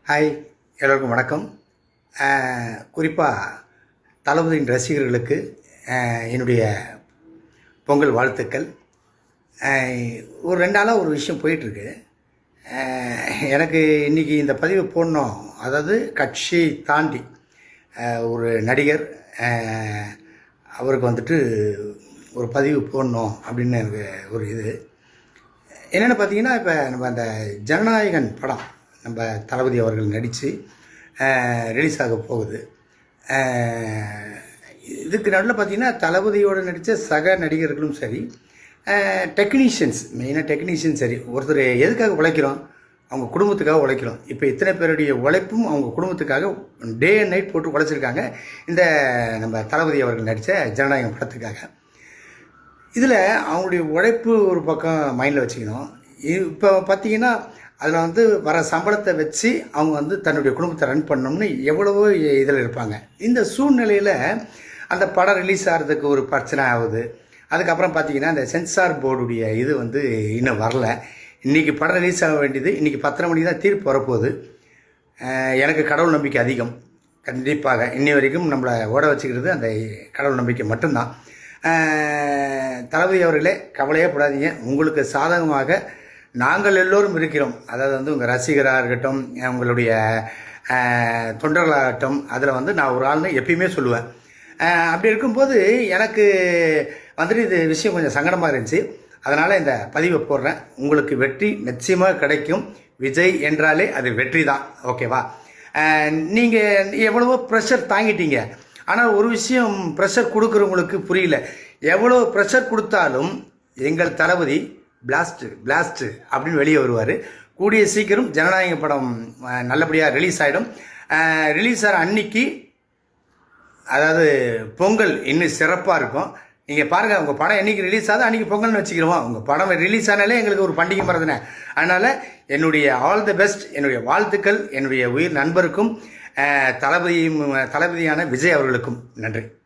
Hi, எல்லோருக்கும் வணக்கம். குறிப்பாக தளபதியின் ரசிகர்களுக்கு என்னுடைய பொங்கல் வாழ்த்துக்கள். ஒரு 2 நாளாக ஒரு விஷயம் போயிட்டுருக்கு. எனக்கு இன்றைக்கி இந்த பதிவு போடணும், அதாவது கட்சி தாண்டி ஒரு நடிகர் அவருக்கு வந்துட்டு ஒரு பதிவு போடணும் அப்படின்னு எனக்கு ஒரு இது என்னென்னு பார்த்தீங்கன்னா, இப்போ நம்ம அந்த ஜனநாயகன் படம் நம்ம தளபதி அவர்கள் நடித்து ரிலீஸ் ஆக போகுது. இதுக்கு நடுவில் பார்த்திங்கன்னா தளபதியோடு நடித்த சக நடிகர்களும் சரி, டெக்னீஷியன்ஸ், மெயினாக டெக்னீஷியன் சரி, ஒருத்தர் எதுக்காக உழைக்கிறோம்? அவங்க குடும்பத்துக்காக உழைக்கிறோம். இப்போ இத்தனை பேருடைய உழைப்பும் அவங்க குடும்பத்துக்காக டே அண்ட் நைட் போட்டு உழைச்சிருக்காங்க இந்த நம்ம தளபதி அவர்கள் நடித்த ஜனநாயகம் படத்துக்காக. இதில் அவங்களுடைய உழைப்பு ஒரு பக்கம் மைண்டில் வச்சுக்கணும். இப்போ பார்த்திங்கன்னா அதில் வர சம்பளத்தை வச்சு அவங்க தன்னுடைய குடும்பத்தை ரன் பண்ணணும்னு எவ்வளவோ இதில் இருப்பாங்க. இந்த சூழ்நிலையில் அந்த படம் ரிலீஸ் ஆகிறதுக்கு ஒரு பிரச்சனை ஆகுது. அதுக்கப்புறம் பார்த்திங்கன்னா அந்த சென்சார் போர்டுடைய இது இன்னும் வரல. இன்றைக்கி படம் ரிலீஸ் ஆக வேண்டியது இன்றைக்கி 10:30 மணிக்கு தான் தீர்ப்பு வரப்போகுது. எனக்கு கடவுள் நம்பிக்கை அதிகம். கண்டிப்பாக இன்னி வரைக்கும் நம்மளை ஓட வச்சுக்கிறது அந்த கடவுள் நம்பிக்கை மட்டும்தான். தளபதி அவர்களே, கவலையே படாதீங்க. உங்களுக்கு சாதகமாக நாங்கள் எல்லோரும் இருக்கிறோம். அதாவது உங்கள் ரசிகராக இருக்கட்டும், உங்களுடைய தொண்டர்களாகட்டும், அதில் நான் ஒரு ஆள்னு எப்பயுமே சொல்லுவேன். அப்படி இருக்கும்போது எனக்கு இது விஷயம் கொஞ்சம் சங்கடமாக இருந்துச்சு. அதனால் இந்த பதிவை போடுறேன். உங்களுக்கு வெற்றி நிச்சயமாக கிடைக்கும். விஜய் என்றாலே அது வெற்றி தான், ஓகேவா? நீங்கள் எவ்வளவோ ப்ரெஷர் தாங்கிட்டீங்க. ஆனால் ஒரு விஷயம் ப்ரெஷர் கொடுக்குறவங்களுக்கு புரியல. எவ்வளோ ப்ரெஷர் கொடுத்தாலும் எங்கள் தளபதி பிளாஸ்ட்டு அப்படின்னு வெளியே வருவார். கூடிய சீக்கிரம் ஜனநாயக படம் நல்லபடியாக ரிலீஸ் ஆகிடும். ரிலீஸ் ஆகிற அன்னைக்கு, அதாவது பொங்கல் இன்னும் சிறப்பாக இருக்கும். நீங்கள் பாருங்கள், உங்கள் படம் என்றைக்கு ரிலீஸ் ஆகுது அன்றைக்கி பொங்கல்னு வச்சுக்கிறோம். உங்கள் படம் ரிலீஸ் ஆனாலே எங்களுக்கு ஒரு பண்டிகை மறந்துனேன். அதனால் என்னுடைய ஆல் தி பெஸ்ட், என்னுடைய வாழ்த்துக்கள் என்னுடைய உயிர் நண்பருக்கும் தளபதியான விஜய் அவர்களுக்கும் நன்றி.